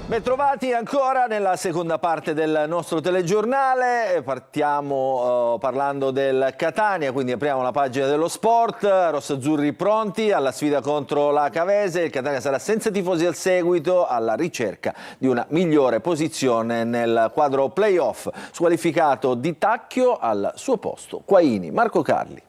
Bentrovati ancora nella seconda parte del nostro telegiornale. Partiamo parlando del Catania, quindi apriamo la pagina dello sport. Rossazzurri pronti alla sfida contro la Cavese. Il Catania sarà senza tifosi al seguito, alla ricerca di una migliore posizione nel quadro playoff. Squalificato Di Tacchio, al suo posto Quaini. Marco Carli.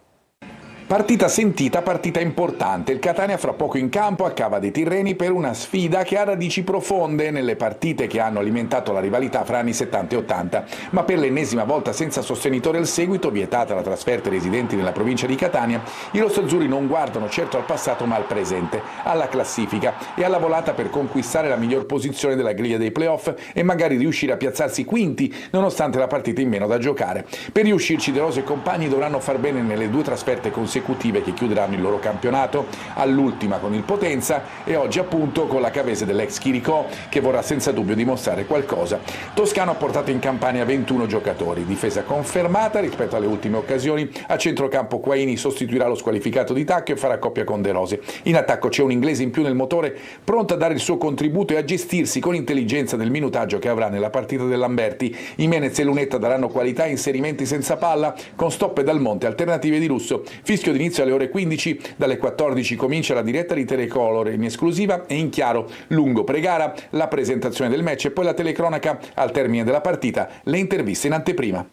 Partita sentita, partita importante. Il Catania fra poco in campo a Cava dei Tirreni per una sfida che ha radici profonde nelle partite che hanno alimentato la rivalità fra anni 70 e 80, ma per l'ennesima volta senza sostenitori al seguito, vietata la trasferta ai residenti nella provincia di Catania, i rossazzurri non guardano certo al passato ma al presente, alla classifica e alla volata per conquistare la miglior posizione della griglia dei playoff e magari riuscire a piazzarsi quinti nonostante la partita in meno da giocare. Per riuscirci De Rossi e compagni dovranno far bene nelle due trasferte consecutive che chiuderanno il loro campionato, all'ultima con il Potenza e oggi appunto con la Cavese dell'ex Chiricò, che vorrà senza dubbio dimostrare qualcosa. Toscano ha portato in Campania 21 giocatori, difesa confermata rispetto alle ultime occasioni, a centrocampo Quaini sostituirà lo squalificato Di Tacchio e farà coppia con De Rossi. In attacco c'è un inglese in più nel motore, pronto a dare il suo contributo e a gestirsi con intelligenza del minutaggio che avrà nella partita del Lamberti. Jimenez e Lunetta daranno qualità e inserimenti senza palla, con stoppe dal monte, alternative di lusso. Fischio d'inizio alle ore 15, dalle 14 comincia la diretta di Telecolor in esclusiva e in chiaro lungo pre-gara, la presentazione del match e poi la telecronaca al termine della partita, le interviste in anteprima.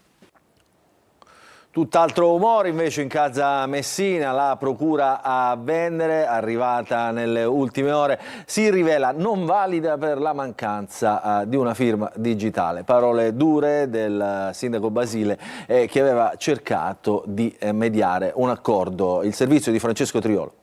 Tutt'altro umore invece in casa Messina, la procura a Vendere, arrivata nelle ultime ore, si rivela non valida per la mancanza di una firma digitale. Parole dure del sindaco Basile che aveva cercato di mediare un accordo. Il servizio di Francesco Triolo.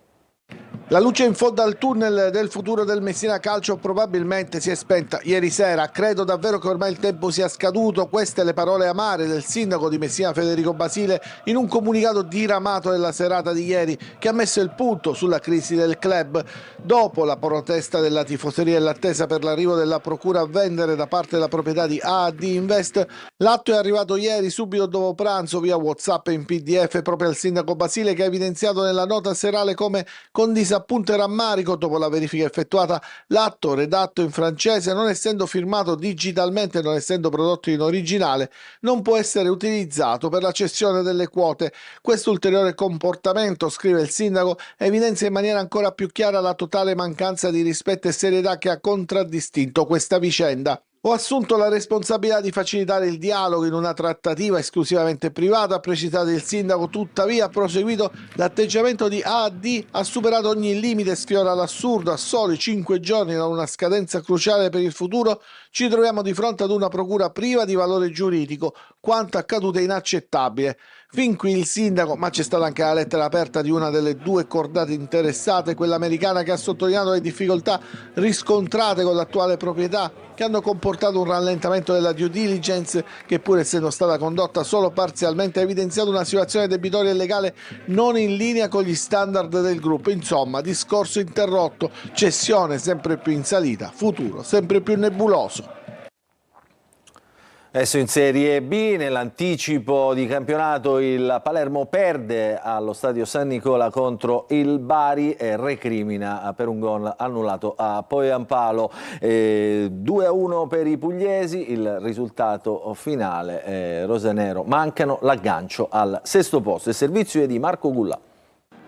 La luce in fondo al tunnel del futuro del Messina Calcio probabilmente si è spenta ieri sera. Credo davvero che ormai il tempo sia scaduto. Queste le parole amare del sindaco di Messina Federico Basile in un comunicato diramato nella serata di ieri che ha messo il punto sulla crisi del club. Dopo la protesta della tifoseria e l'attesa per l'arrivo della procura a Vendere da parte della proprietà di AD Invest, l'atto è arrivato ieri subito dopo pranzo via WhatsApp e in PDF proprio al sindaco Basile, che ha evidenziato nella nota serale come con disappunto e rammarico, dopo la verifica effettuata, l'atto redatto in francese, non essendo firmato digitalmente e non essendo prodotto in originale, non può essere utilizzato per la cessione delle quote. Questo ulteriore comportamento, scrive il sindaco, evidenzia in maniera ancora più chiara la totale mancanza di rispetto e serietà che ha contraddistinto questa vicenda. Ho assunto la responsabilità di facilitare il dialogo in una trattativa esclusivamente privata, ha precisato il sindaco, tuttavia ha proseguito l'atteggiamento di AD, ha superato ogni limite e sfiora l'assurdo. A soli 5 giorni da una scadenza cruciale per il futuro ci troviamo di fronte ad una procura priva di valore giuridico. Quanto accaduto è inaccettabile. Fin qui il sindaco, ma c'è stata anche la lettera aperta di una delle due cordate interessate, quella americana, che ha sottolineato le difficoltà riscontrate con l'attuale proprietà, che hanno comportato un rallentamento della due diligence che, pur essendo stata condotta solo parzialmente, ha evidenziato una situazione debitoria e legale non in linea con gli standard del gruppo. Insomma, discorso interrotto, cessione sempre più in salita, futuro sempre più nebuloso. Adesso in Serie B, nell'anticipo di campionato, il Palermo perde allo stadio San Nicola contro il Bari e recrimina per un gol annullato a Poyampalo. 2-1 per i pugliesi, il risultato finale. Rosanero mancano l'aggancio al sesto posto. Il servizio è di Marco Gullà.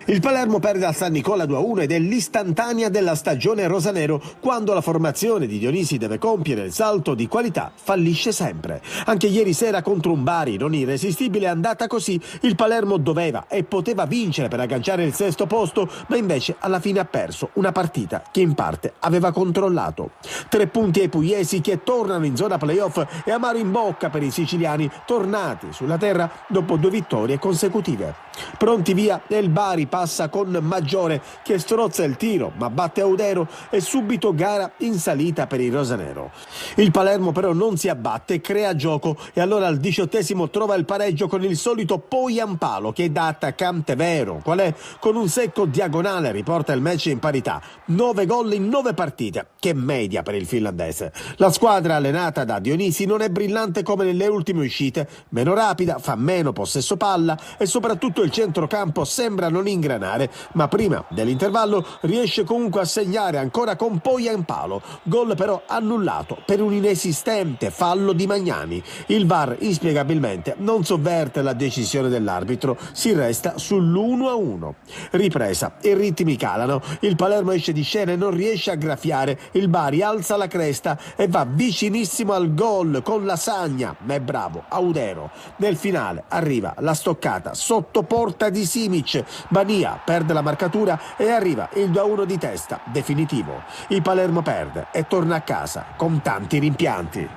Il Palermo perde al San Nicola 2-1 ed è l'istantanea della stagione rosanero, quando la formazione di Dionisi deve compiere il salto di qualità, fallisce sempre. Anche ieri sera contro un Bari non irresistibile è andata così. Il Palermo doveva e poteva vincere per agganciare il sesto posto, ma invece alla fine ha perso una partita che in parte aveva controllato. 3 punti ai pugliesi, che tornano in zona playoff, e amaro in bocca per i siciliani tornati sulla terra dopo 2 vittorie consecutive. Pronti via, e il Bari passa con Maggiore, che strozza il tiro ma batte Audero, e subito gara in salita per il rosanero. Il Palermo però non si abbatte, crea gioco e allora al 18° trova il pareggio con il solito Poyampalo, che da attaccante vero qual è, con un secco diagonale riporta il match in parità. 9 gol in 9 partite, che media per il finlandese. La squadra allenata da Dionisi non è brillante come nelle ultime uscite, meno rapida, fa meno possesso palla e soprattutto il centrocampo sembra non ingranare ingranare, ma prima dell'intervallo riesce comunque a segnare ancora con Poyampalo, gol però annullato per un inesistente fallo di Magnani. Il VAR inspiegabilmente non sovverte la decisione dell'arbitro, si resta sull'1-1. Ripresa, i ritmi calano, il Palermo esce di scena e non riesce a graffiare, il Bari alza la cresta e va vicinissimo al gol con Lasagna, ma è bravo Audero. Nel finale arriva la stoccata sotto porta di Simic, Bania perde la marcatura e arriva il 2-1 di testa definitivo. Il Palermo perde e torna a casa con tanti rimpianti.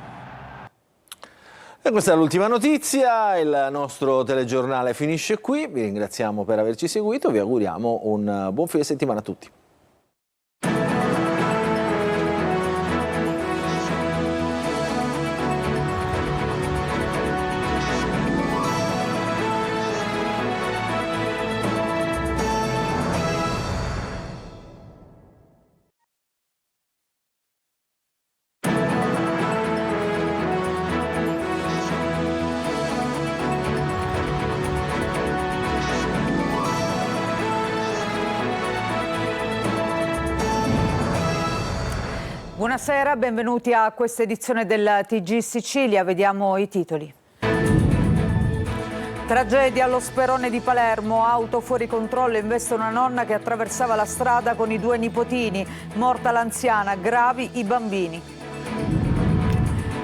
E questa è l'ultima notizia, il nostro telegiornale finisce qui, vi ringraziamo per averci seguito, vi auguriamo un buon fine settimana a tutti. Buonasera, benvenuti a questa edizione del TG Sicilia. Vediamo i titoli. Tragedia allo Sperone di Palermo, auto fuori controllo investe una nonna che attraversava la strada con i 2 nipotini, morta l'anziana, gravi i bambini.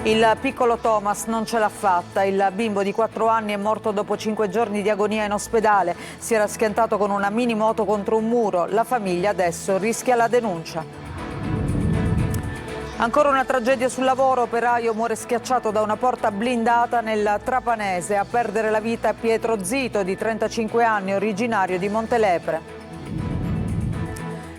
Il piccolo Thomas non ce l'ha fatta, il bimbo di 4 anni è morto dopo 5 giorni di agonia in ospedale, si era schiantato con una mini moto contro un muro, la famiglia adesso rischia la denuncia. Ancora una tragedia sul lavoro, operaio muore schiacciato da una porta blindata nel Trapanese. A perdere la vita Pietro Zito, di 35 anni, originario di Montelepre.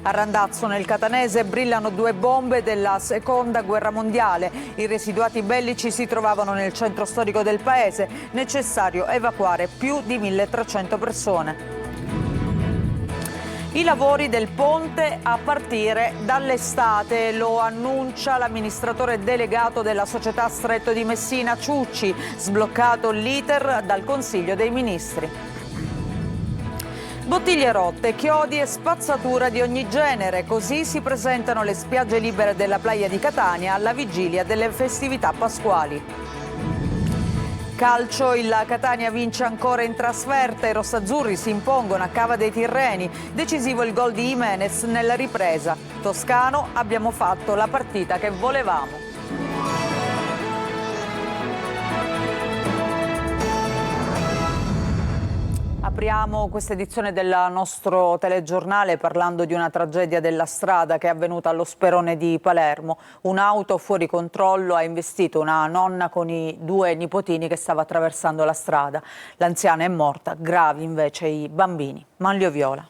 A Randazzo, nel Catanese, brillano 2 bombe della Seconda Guerra Mondiale. I residuati bellici si trovavano nel centro storico del paese. Necessario evacuare più di 1300 persone. I lavori del ponte a partire dall'estate, lo annuncia l'amministratore delegato della società Stretto di Messina Ciucci, sbloccato l'iter dal Consiglio dei Ministri. Bottiglie rotte, chiodi e spazzatura di ogni genere, così si presentano le spiagge libere della Playa di Catania alla vigilia delle festività pasquali. Calcio, il Catania vince ancora in trasferta, i rossazzurri si impongono a Cava dei Tirreni, decisivo il gol di Jimenez nella ripresa. Toscano, abbiamo fatto la partita che volevamo. Apriamo questa edizione del nostro telegiornale parlando di una tragedia della strada che è avvenuta allo Sperone di Palermo. Un'auto fuori controllo ha investito una nonna con i 2 nipotini che stava attraversando la strada. L'anziana è morta, gravi invece i bambini. Manlio Viola.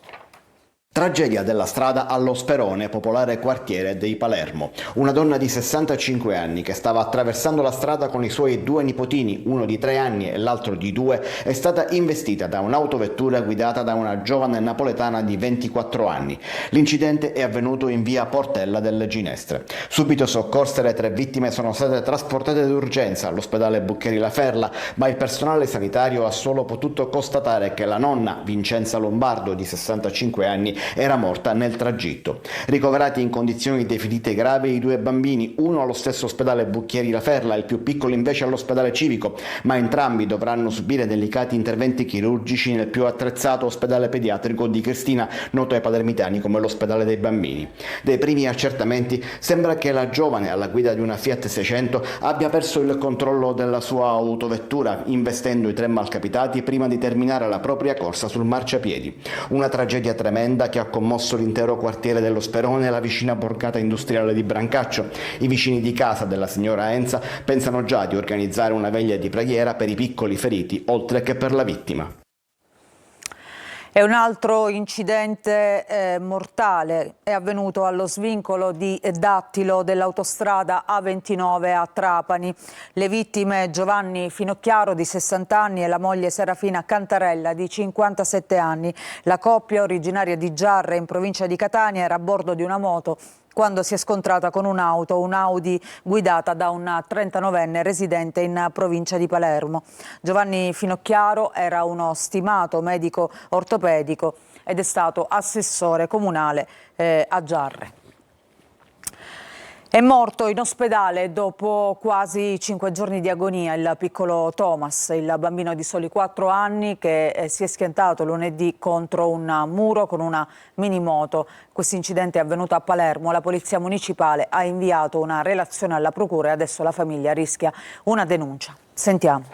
Tragedia della strada allo Sperone, popolare quartiere di Palermo. Una donna di 65 anni che stava attraversando la strada con i suoi 2 nipotini, uno di 3 anni e l'altro di 2, è stata investita da un'autovettura guidata da una giovane napoletana di 24 anni. L'incidente è avvenuto in via Portella delle Ginestre. Subito soccorse, le 3 vittime sono state trasportate d'urgenza all'ospedale Buccheri La Ferla, ma il personale sanitario ha solo potuto constatare che la nonna, Vincenza Lombardo, di 65 anni, era morta nel tragitto. Ricoverati in condizioni definite gravi i 2 bambini, uno allo stesso ospedale Bucchieri La Ferla, il più piccolo invece all'ospedale civico, ma entrambi dovranno subire delicati interventi chirurgici nel più attrezzato ospedale pediatrico di Cristina, noto ai palermitani come l'ospedale dei bambini. Dai primi accertamenti sembra che la giovane, alla guida di una Fiat 600, abbia perso il controllo della sua autovettura, investendo i 3 malcapitati prima di terminare la propria corsa sul marciapiedi. Una tragedia tremenda che ha commosso l'intero quartiere dello Sperone e la vicina borgata industriale di Brancaccio. I vicini di casa della signora Enza pensano già di organizzare una veglia di preghiera per i piccoli feriti, oltre che per la vittima. E un altro incidente mortale è avvenuto allo svincolo di Dattilo dell'autostrada A29 a Trapani. Le vittime Giovanni Finocchiaro di 60 anni e la moglie Serafina Cantarella di 57 anni. La coppia, originaria di Giarre in provincia di Catania, era a bordo di una moto quando si è scontrata con un'auto, un'Audi guidata da un 39enne residente in provincia di Palermo. Giovanni Finocchiaro era uno stimato medico ortopedico ed è stato assessore comunale a Giarre. È morto in ospedale dopo quasi 5 giorni di agonia il piccolo Thomas, il bambino di soli 4 anni che si è schiantato lunedì contro un muro con una minimoto. Questo incidente è avvenuto a Palermo. La polizia municipale ha inviato una relazione alla procura e adesso la famiglia rischia una denuncia. Sentiamo.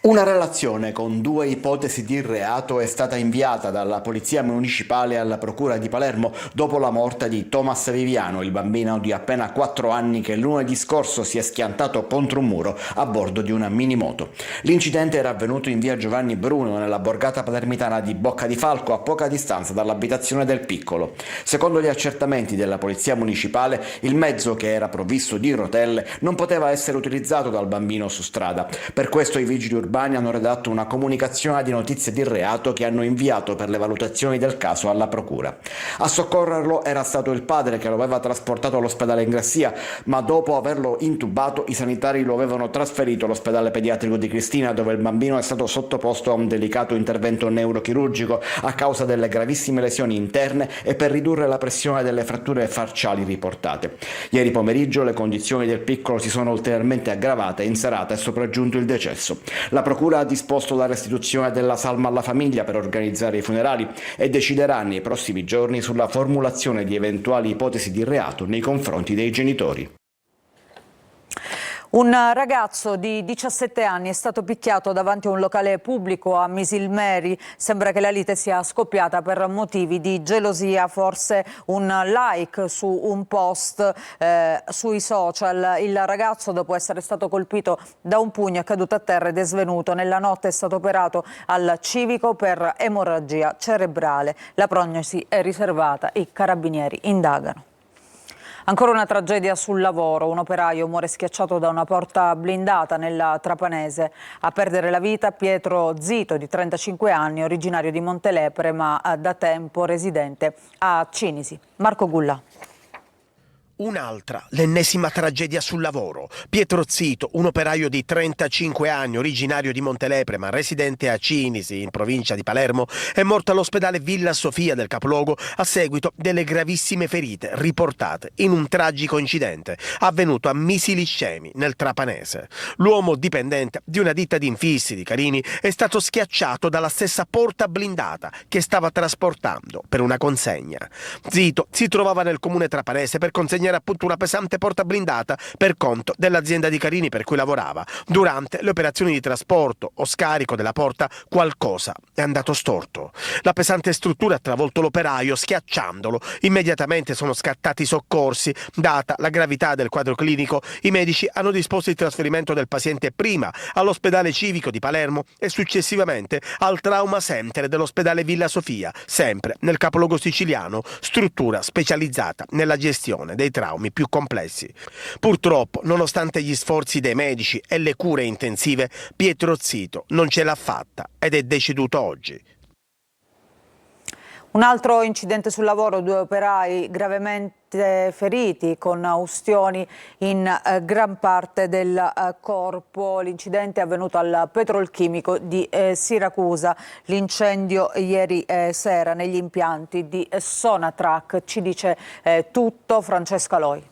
Una relazione con 2 ipotesi di reato è stata inviata dalla Polizia Municipale alla Procura di Palermo dopo la morte di Thomas Viviano, il bambino di appena 4 anni che lunedì scorso si è schiantato contro un muro a bordo di una minimoto. L'incidente era avvenuto in via Giovanni Bruno, nella borgata palermitana di Bocca di Falco, a poca distanza dall'abitazione del piccolo. Secondo gli accertamenti della Polizia Municipale, il mezzo, che era provvisto di rotelle, non poteva essere utilizzato dal bambino su strada. Per questo i vigili urbani hanno redatto una comunicazione di notizie di reato che hanno inviato per le valutazioni del caso alla procura. A soccorrerlo era stato il padre, che lo aveva trasportato all'ospedale Ingrassia, ma dopo averlo intubato i sanitari lo avevano trasferito all'ospedale pediatrico di Cristina, dove il bambino è stato sottoposto a un delicato intervento neurochirurgico a causa delle gravissime lesioni interne e per ridurre la pressione delle fratture facciali riportate. Ieri pomeriggio le condizioni del piccolo si sono ulteriormente aggravate e in serata è sopraggiunto il decesso. La procura ha disposto la restituzione della salma alla famiglia per organizzare i funerali e deciderà nei prossimi giorni sulla formulazione di eventuali ipotesi di reato nei confronti dei genitori. Un ragazzo di 17 anni è stato picchiato davanti a un locale pubblico a Misilmeri. Sembra che la lite sia scoppiata per motivi di gelosia, forse un like su un post sui social. Il ragazzo, dopo essere stato colpito da un pugno, è caduto a terra ed è svenuto. Nella notte è stato operato al civico per emorragia cerebrale. La prognosi è riservata, i carabinieri indagano. Ancora una tragedia sul lavoro, un operaio muore schiacciato da una porta blindata nella Trapanese. A perdere la vita Pietro Zito, di 35 anni, originario di Montelepre ma da tempo residente a Cinisi. Marco Gulla. Un'altra, l'ennesima tragedia sul lavoro. Pietro Zito, un operaio di 35 anni, originario di Montelepre ma residente a Cinisi, in provincia di Palermo, è morto all'ospedale Villa Sofia del capoluogo a seguito delle gravissime ferite riportate in un tragico incidente avvenuto a Misiliscemi, nel Trapanese. L'uomo dipendente di una ditta di infissi di Carini è stato schiacciato dalla stessa porta blindata che stava trasportando per una consegna. Zito si trovava nel comune trapanese per consegnare appunto una pesante porta blindata per conto dell'azienda di Carini per cui lavorava. Durante le operazioni di trasporto o scarico della porta qualcosa è andato storto. La pesante struttura ha travolto l'operaio schiacciandolo. Immediatamente sono scattati i soccorsi. Data la gravità del quadro clinico, i medici hanno disposto il trasferimento del paziente prima all'ospedale civico di Palermo e successivamente al trauma center dell'ospedale Villa Sofia, sempre nel capoluogo siciliano, struttura specializzata nella gestione dei traumi più complessi. Purtroppo, nonostante gli sforzi dei medici e le cure intensive, Pietro Zito non ce l'ha fatta ed è deceduto oggi. Un altro incidente sul lavoro, 2 operai gravemente feriti con ustioni in gran parte del corpo. L'incidente è avvenuto al petrolchimico di Siracusa. L'incendio ieri sera negli impianti di Sonatrach. Ci dice tutto Francesca Loi.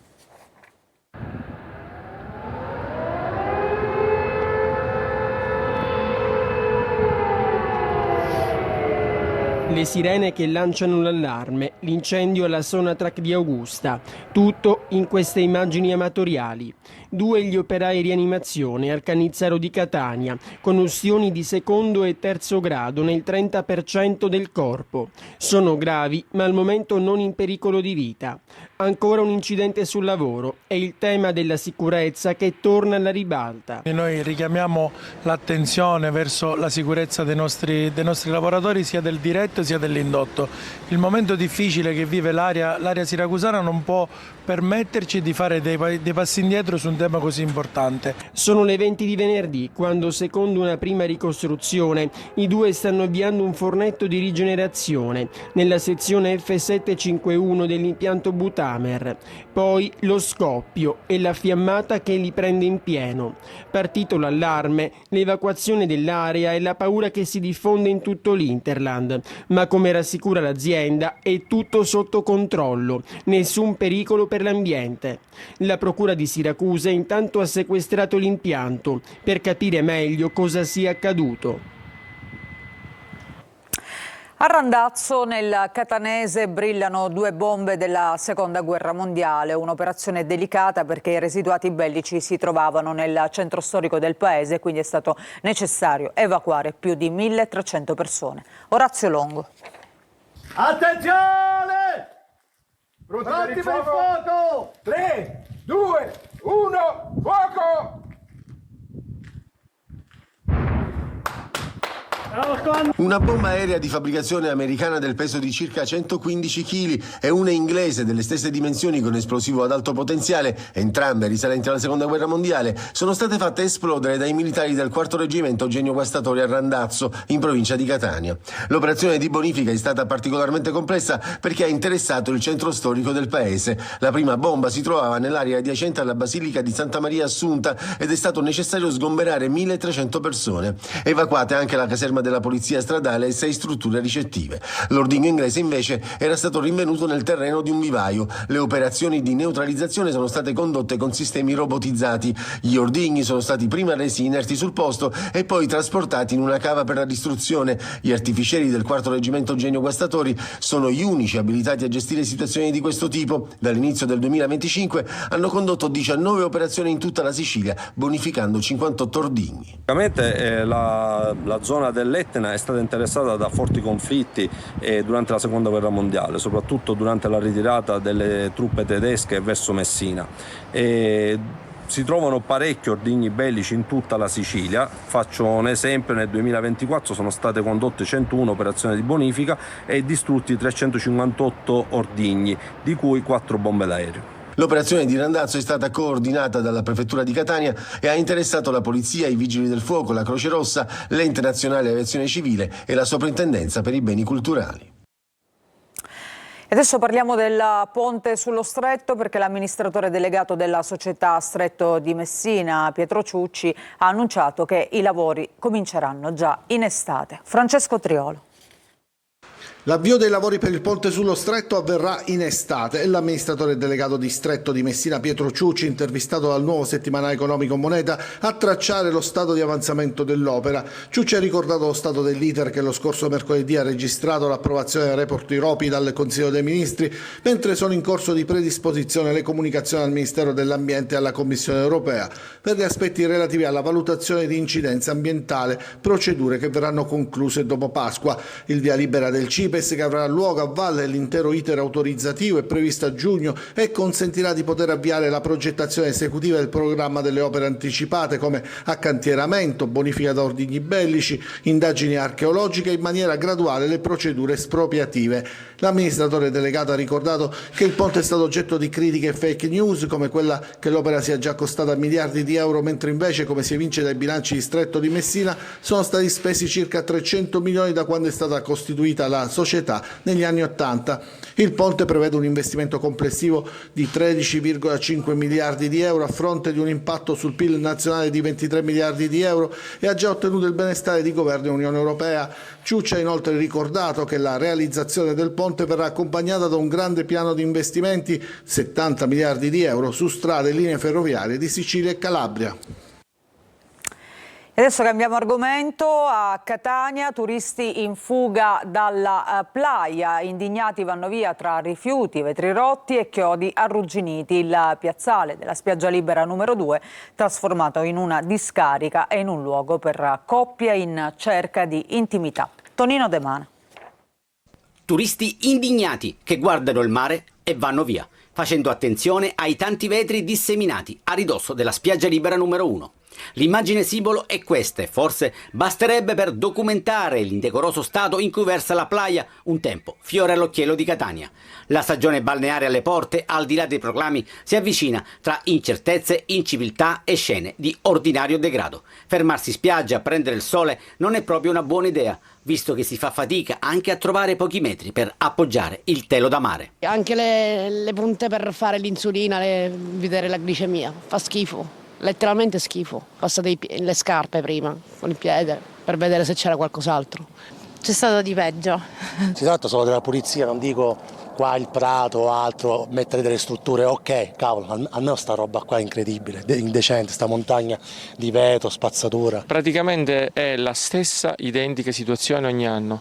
Le sirene che lanciano l'allarme, l'incendio alla Sonatrach di Augusta, tutto in queste immagini amatoriali. 2 gli operai in rianimazione al Cannizzaro di Catania, con ustioni di secondo e terzo grado nel 30% del corpo. Sono gravi, ma al momento non in pericolo di vita. Ancora un incidente sul lavoro e il tema della sicurezza che torna alla ribalta. Noi richiamiamo l'attenzione verso la sicurezza dei nostri lavoratori, sia del diretto sia dell'indotto. Il momento difficile che vive l'area siracusana non può permetterci di fare dei passi indietro su un tema così importante. Sono le 20 di venerdì quando, secondo una prima ricostruzione, i due stanno avviando un fornetto di rigenerazione nella sezione F751 dell'impianto Butamer. Poi lo scoppio e la fiammata che li prende in pieno. Partito l'allarme, l'evacuazione dell'area e la paura che si diffonde in tutto l'Interland. Ma come rassicura l'azienda, è tutto sotto controllo, nessun pericolo per l'ambiente. La procura di Siracusa intanto ha sequestrato l'impianto per capire meglio cosa sia accaduto. A Randazzo, nel catanese, brillano 2 bombe della Seconda Guerra Mondiale, un'operazione delicata perché i residuati bellici si trovavano nel centro storico del paese, quindi è stato necessario evacuare più di 1.300 persone. Orazio Longo. Attenzione! Pronti per il fuoco! 3, 2, 1, fuoco! Una bomba aerea di fabbricazione americana del peso di circa 115 kg e una inglese delle stesse dimensioni con esplosivo ad alto potenziale, entrambe risalenti alla Seconda Guerra Mondiale, sono state fatte esplodere dai militari del 4º Reggimento Eugenio Guastatori a Randazzo, in provincia di Catania. L'operazione di bonifica è stata particolarmente complessa perché ha interessato il centro storico del paese. La prima bomba si trovava nell'area adiacente alla Basilica di Santa Maria Assunta ed è stato necessario sgomberare 1.300 persone. Evacuate anche la caserma della polizia stradale e 6 strutture ricettive. L'ordigno inglese invece era stato rinvenuto nel terreno di un vivaio. Le operazioni di neutralizzazione sono state condotte con sistemi robotizzati. Gli ordigni sono stati prima resi inerti sul posto e poi trasportati in una cava per la distruzione. Gli artificieri del 4º Reggimento Eugenio Guastatori sono gli unici abilitati a gestire situazioni di questo tipo. Dall'inizio del 2025 hanno condotto 19 operazioni in tutta la Sicilia, bonificando 58 ordigni. La zona dell'Etna è stata interessata da forti conflitti durante la Seconda Guerra Mondiale, soprattutto durante la ritirata delle truppe tedesche verso Messina. Si trovano parecchi ordigni bellici in tutta la Sicilia. Faccio un esempio: nel 2024 sono state condotte 101 operazioni di bonifica e distrutti 358 ordigni, di cui 4 bombe d'aereo. L'operazione di Randazzo è stata coordinata dalla Prefettura di Catania e ha interessato la Polizia, i Vigili del Fuoco, la Croce Rossa, l'Ente Nazionale Aviazione Civile e la Soprintendenza per i Beni Culturali. Adesso parliamo del ponte sullo Stretto, perché l'amministratore delegato della società Stretto di Messina, Pietro Ciucci, ha annunciato che i lavori cominceranno già in estate. Francesco Triolo. L'avvio dei lavori per il ponte sullo Stretto avverrà in estate e l'amministratore delegato di Stretto di Messina, Pietro Ciucci, intervistato dal nuovo settimanale economico Moneta, a tracciare lo stato di avanzamento dell'opera. Ciucci ha ricordato lo stato dell'iter che lo scorso mercoledì ha registrato l'approvazione del report IROPI dal Consiglio dei Ministri, mentre sono in corso di predisposizione le comunicazioni al Ministero dell'Ambiente e alla Commissione europea per gli aspetti relativi alla valutazione di incidenza ambientale, procedure che verranno concluse dopo Pasqua. Il via libera del CIPES, che avrà luogo a valle dell'intero iter autorizzativo, è previsto a giugno e consentirà di poter avviare la progettazione esecutiva del programma delle opere anticipate come accantieramento, bonifica da ordigni bellici, indagini archeologiche e in maniera graduale le procedure espropriative. L'amministratore delegato ha ricordato che il ponte è stato oggetto di critiche e fake news, come quella che l'opera sia già costata miliardi di euro, mentre invece, come si evince dai bilanci di Stretto di Messina, sono stati spesi circa 300 milioni da quando è stata costituita la società negli anni '80. Il ponte prevede un investimento complessivo di 13,5 miliardi di euro a fronte di un impatto sul PIL nazionale di 23 miliardi di euro e ha già ottenuto il benestare di governo e Unione Europea. Ciucci ha inoltre ricordato che la realizzazione del ponte verrà accompagnata da un grande piano di investimenti, 70 miliardi di euro, su strade e linee ferroviarie di Sicilia e Calabria. E adesso cambiamo argomento. A Catania, turisti in fuga dalla playa, indignati vanno via tra rifiuti, vetri rotti e chiodi arrugginiti. Il piazzale della spiaggia libera numero 2 trasformato in una discarica e in un luogo per coppie in cerca di intimità. Tonino De Mana. Turisti indignati che guardano il mare e vanno via, facendo attenzione ai tanti vetri disseminati a ridosso della spiaggia libera numero 1. L'immagine simbolo è questa, forse basterebbe per documentare l'indecoroso stato in cui versa la playa, un tempo fiore all'occhiello di Catania. La stagione balneare alle porte, al di là dei proclami, si avvicina tra incertezze, inciviltà e scene di ordinario degrado. Fermarsi in spiaggia a prendere il sole non è proprio una buona idea, visto che si fa fatica anche a trovare pochi metri per appoggiare il telo da mare. Anche le punte per fare l'insulina, vedere la glicemia, fa schifo. Letteralmente schifo, passate le scarpe prima con il piede per vedere se c'era qualcos'altro. C'è stato di peggio. Si tratta solo della pulizia, non dico qua il prato o altro, mettere delle strutture, ok, cavolo, almeno sta roba qua è incredibile, indecente, sta montagna di vetro, spazzatura. Praticamente è la stessa identica situazione ogni anno,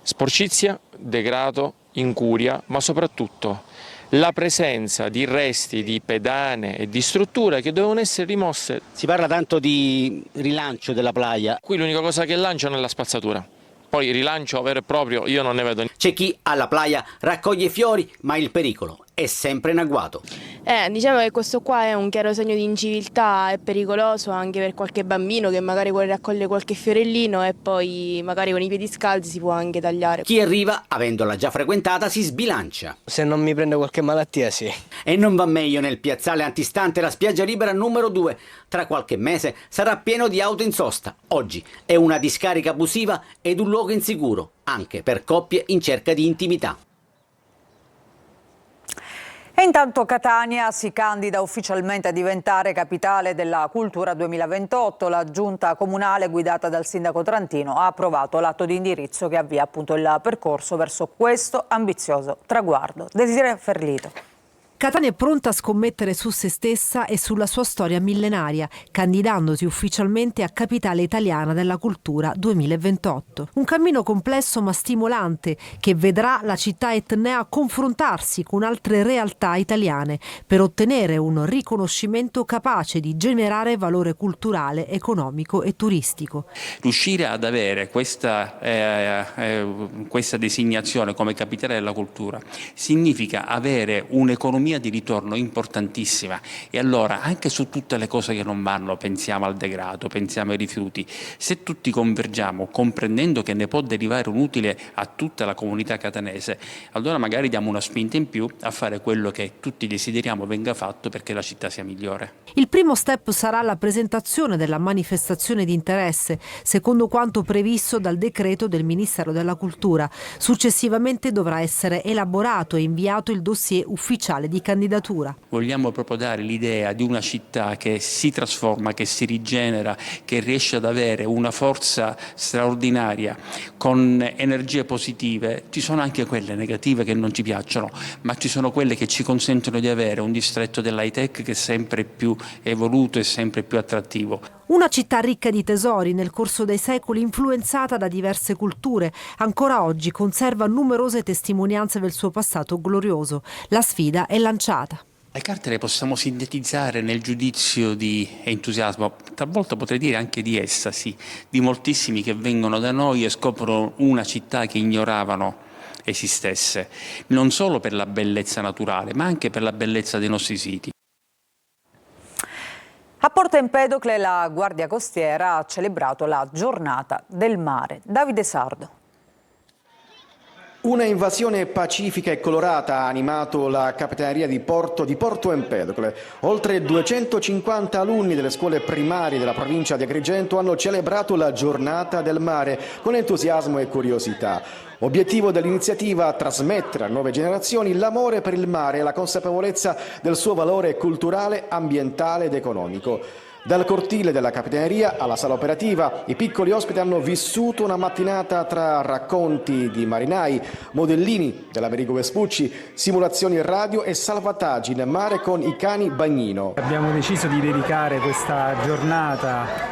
sporcizia, degrado, incuria, ma soprattutto la presenza di resti di pedane e di strutture che devono essere rimosse. Si parla tanto di rilancio della playa. Qui l'unica cosa che lanciano è la spazzatura. Poi rilancio vero e proprio io non ne vedo. C'è chi alla playa raccoglie fiori, ma il pericolo è sempre in agguato. Diciamo che questo qua è un chiaro segno di inciviltà, è pericoloso anche per qualche bambino che magari vuole raccogliere qualche fiorellino e poi magari con i piedi scalzi si può anche tagliare. Chi arriva, avendola già frequentata, si sbilancia. Se non mi prendo qualche malattia, sì. E non va meglio nel piazzale antistante la spiaggia libera numero 2. Tra qualche mese sarà pieno di auto in sosta. Oggi è una discarica abusiva ed un luogo insicuro, anche per coppie in cerca di intimità. E intanto Catania si candida ufficialmente a diventare capitale della cultura 2028. La giunta comunale guidata dal sindaco Trantino ha approvato l'atto di indirizzo che avvia appunto il percorso verso questo ambizioso traguardo. Desiree Ferlito. Catania è pronta a scommettere su se stessa e sulla sua storia millenaria, candidandosi ufficialmente a capitale italiana della cultura 2028. Un cammino complesso ma stimolante che vedrà la città etnea confrontarsi con altre realtà italiane per ottenere un riconoscimento capace di generare valore culturale, economico e turistico. Riuscire ad avere questa designazione come capitale della cultura significa avere un'economia di ritorno importantissima, e allora anche su tutte le cose che non vanno, pensiamo al degrado, pensiamo ai rifiuti, se tutti convergiamo comprendendo che ne può derivare un utile a tutta la comunità catanese, allora magari diamo una spinta in più a fare quello che tutti desideriamo venga fatto perché la città sia migliore. Il primo step sarà la presentazione della manifestazione di interesse, secondo quanto previsto dal decreto del Ministero della Cultura. Successivamente dovrà essere elaborato e inviato il dossier ufficiale di candidatura. Vogliamo proprio dare l'idea di una città che si trasforma, che si rigenera, che riesce ad avere una forza straordinaria con energie positive. Ci sono anche quelle negative che non ci piacciono, ma ci sono quelle che ci consentono di avere un distretto dell'high tech che è sempre più evoluto e sempre più attrattivo. Una città ricca di tesori, nel corso dei secoli influenzata da diverse culture, ancora oggi conserva numerose testimonianze del suo passato glorioso. La sfida è lanciata. Le carte le possiamo sintetizzare nel giudizio di entusiasmo, talvolta potrei dire anche di estasi, di moltissimi che vengono da noi e scoprono una città che ignoravano esistesse, non solo per la bellezza naturale, ma anche per la bellezza dei nostri siti. A Porto Empedocle la Guardia Costiera ha celebrato la giornata del mare. Davide Sardo. Una invasione pacifica e colorata ha animato la Capitaneria di Porto Empedocle. Oltre 250 alunni delle scuole primarie della provincia di Agrigento hanno celebrato la giornata del mare con entusiasmo e curiosità. Obiettivo dell'iniziativa: trasmettere a nuove generazioni l'amore per il mare e la consapevolezza del suo valore culturale, ambientale ed economico. Dal cortile della Capitaneria alla sala operativa, i piccoli ospiti hanno vissuto una mattinata tra racconti di marinai, modellini dell'Americo Vespucci, simulazioni radio e salvataggi in mare con i cani bagnino. Abbiamo deciso di dedicare questa giornata,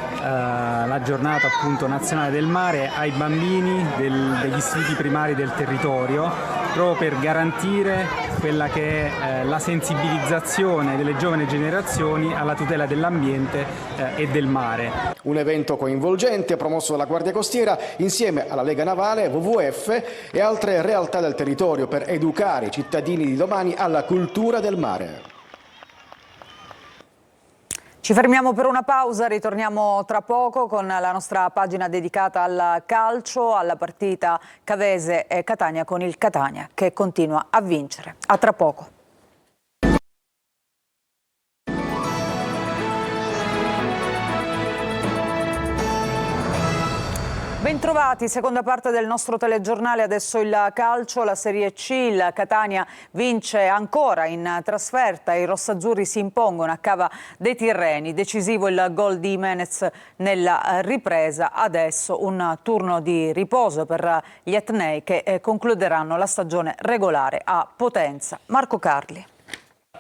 la giornata appunto nazionale del mare, ai bambini degli istituti primari del territorio, proprio per garantire quella che è la sensibilizzazione delle giovani generazioni alla tutela dell'ambiente e del mare. Un evento coinvolgente promosso dalla Guardia Costiera insieme alla Lega Navale, WWF e altre realtà del territorio per educare i cittadini di domani alla cultura del mare. Ci fermiamo per una pausa, ritorniamo tra poco con la nostra pagina dedicata al calcio, alla partita Cavese e Catania con il Catania che continua a vincere. A tra poco. Bentrovati, seconda parte del nostro telegiornale, adesso il calcio, la Serie C, il Catania vince ancora in trasferta, i rossazzurri si impongono a Cava dei Tirreni, decisivo il gol di Jimenez nella ripresa, adesso un turno di riposo per gli etnei che concluderanno la stagione regolare a Potenza. Marco Carli.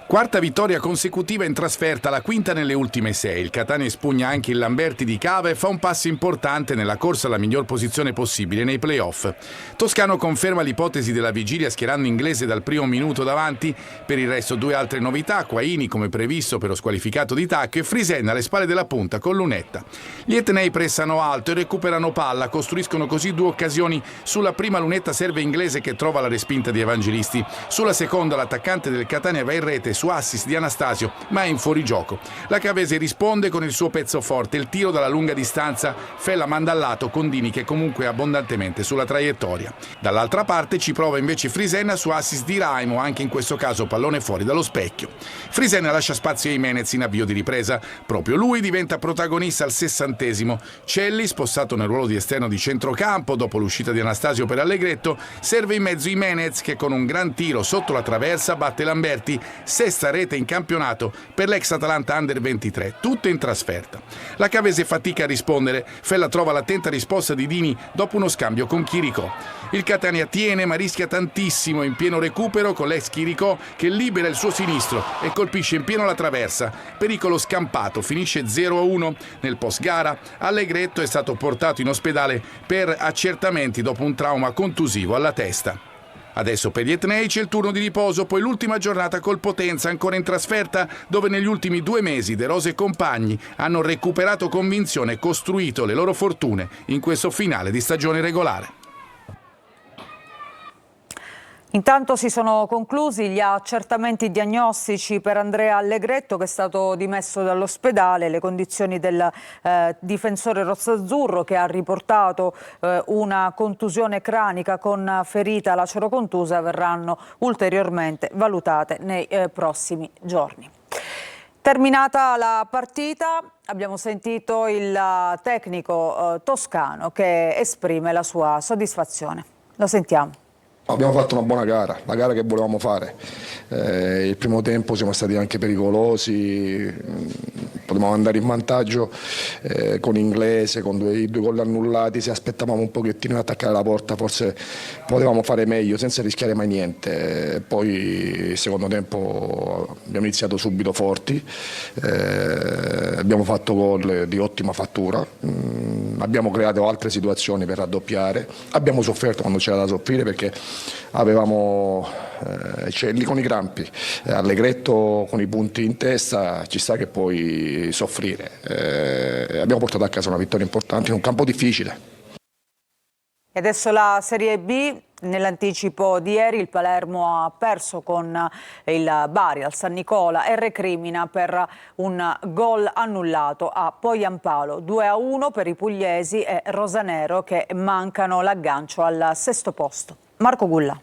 Quarta vittoria consecutiva in trasferta, la quinta nelle ultime 6. Il Catania espugna anche il Lamberti di Cava e fa un passo importante nella corsa alla miglior posizione possibile nei play-off. Toscano conferma l'ipotesi della vigilia schierando Inglese dal primo minuto davanti. Per il resto due altre novità, Quaini come previsto per lo squalificato di Tacco e Frisenna alle spalle della punta con Lunetta. Gli etnei pressano alto e recuperano palla, costruiscono così due occasioni. Sulla prima Lunetta serve Inglese che trova la respinta di Evangelisti. Sulla seconda l'attaccante del Catania va in rete su assist di Anastasio, ma è in fuorigioco. La Cavese risponde con il suo pezzo forte, il tiro dalla lunga distanza. Fella manda al lato Condini che comunque è abbondantemente sulla traiettoria. Dall'altra parte ci prova invece Frisenna su assist di Raimo, anche in questo caso pallone fuori dallo specchio. Frisenna lascia spazio a Jimenez in avvio di ripresa. Proprio lui diventa protagonista al 60°. Celli, spostato nel ruolo di esterno di centrocampo dopo l'uscita di Anastasio per Allegretto, serve in mezzo Jimenez che con un gran tiro sotto la traversa batte Lamberti, sesta rete in campionato per l'ex Atalanta Under 23, tutto in trasferta. La Cavese fatica a rispondere, Fella trova l'attenta risposta di Dini dopo uno scambio con Chiricò. Il Catania tiene ma rischia tantissimo in pieno recupero con l'ex Chiricò che libera il suo sinistro e colpisce in pieno la traversa. Pericolo scampato, finisce 0-1. Nel post gara Allegretto è stato portato in ospedale per accertamenti dopo un trauma contusivo alla testa. Adesso per gli etnei c'è il turno di riposo, poi l'ultima giornata col Potenza ancora in trasferta, dove negli ultimi 2 mesi De Rose e compagni hanno recuperato convinzione e costruito le loro fortune in questo finale di stagione regolare. Intanto si sono conclusi gli accertamenti diagnostici per Andrea Allegretto che è stato dimesso dall'ospedale. Le condizioni del difensore rossazzurro che ha riportato una contusione cranica con ferita lacerocontusa verranno ulteriormente valutate nei prossimi giorni. Terminata la partita abbiamo sentito il tecnico toscano che esprime la sua soddisfazione. Lo sentiamo. Abbiamo fatto una buona gara, la gara che volevamo fare. Il primo tempo siamo stati anche pericolosi, potevamo andare in vantaggio con Inglese, con i 2 gol annullati, se aspettavamo un pochettino di attaccare la porta forse potevamo fare meglio senza rischiare mai niente. Poi il secondo tempo abbiamo iniziato subito forti, abbiamo fatto gol di ottima fattura, abbiamo creato altre situazioni per raddoppiare, abbiamo sofferto quando c'era da soffrire perché avevamo Celli con i crampi, Allegretto con i punti in testa, ci sta che puoi soffrire. Abbiamo portato a casa una vittoria importante in un campo difficile. E adesso la Serie B, nell'anticipo di ieri il Palermo ha perso con il Bari al San Nicola e recrimina per un gol annullato a Poyampalo, 2-1 per i pugliesi e rosanero che mancano l'aggancio al 6° posto. Marco Gulla.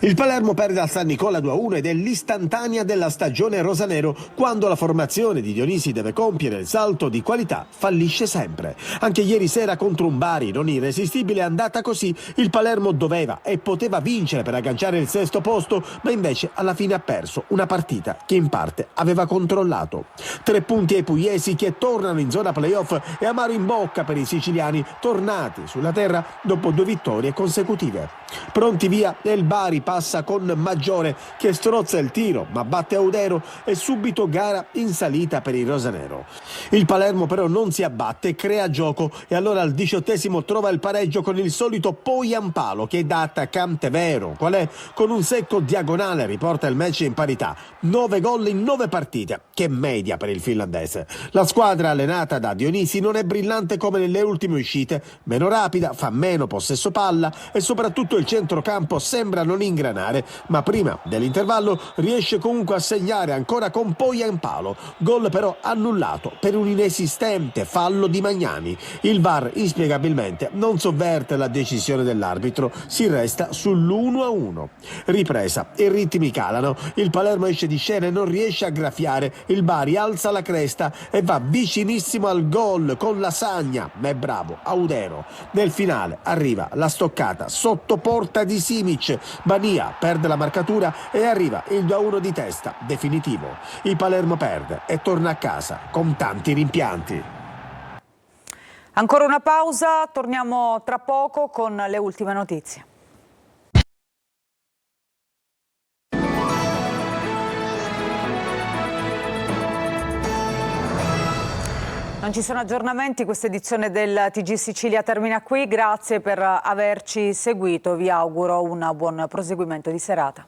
Il Palermo perde al San Nicola 2-1 ed è l'istantanea della stagione rosanero quando la formazione di Dionisi deve compiere il salto di qualità, fallisce sempre. Anche ieri sera contro un Bari non irresistibile è andata così. Il Palermo doveva e poteva vincere per agganciare il 6° posto, ma invece alla fine ha perso una partita che in parte aveva controllato. 3 punti ai pugliesi che tornano in zona playoff e amaro in bocca per i siciliani tornati sulla terra dopo 2 vittorie consecutive. Pronti via e il Bari passa con Maggiore che strozza il tiro ma batte Audero e subito gara in salita per il rosanero. Il Palermo però non si abbatte, crea gioco e allora al 18° trova il pareggio con il solito Poyampalo che da attaccante vero qual è con un secco diagonale riporta il match in parità. 9 gol in 9 partite, che media per il finlandese. La squadra allenata da Dionisi non è brillante come nelle ultime uscite, meno rapida, fa meno possesso palla e soprattutto il centrocampo sembra non in ingranare, ma prima dell'intervallo riesce comunque a segnare ancora con Poyampalo, gol però annullato per un inesistente fallo di Magnani. Il VAR inspiegabilmente non sovverte la decisione dell'arbitro, si resta sull'1-1. Ripresa, i ritmi calano, il Palermo esce di scena e non riesce a graffiare, il Bari alza la cresta e va vicinissimo al gol con Lasagna, ma è bravo Audero. Nel finale arriva la stoccata sotto porta di Simic, Bania perde la marcatura e arriva il 2-1 di testa definitivo. Il Palermo perde e torna a casa con tanti rimpianti. Ancora una pausa, torniamo tra poco con le ultime notizie. Non ci sono aggiornamenti, questa edizione del TG Sicilia termina qui, grazie per averci seguito, vi auguro un buon proseguimento di serata.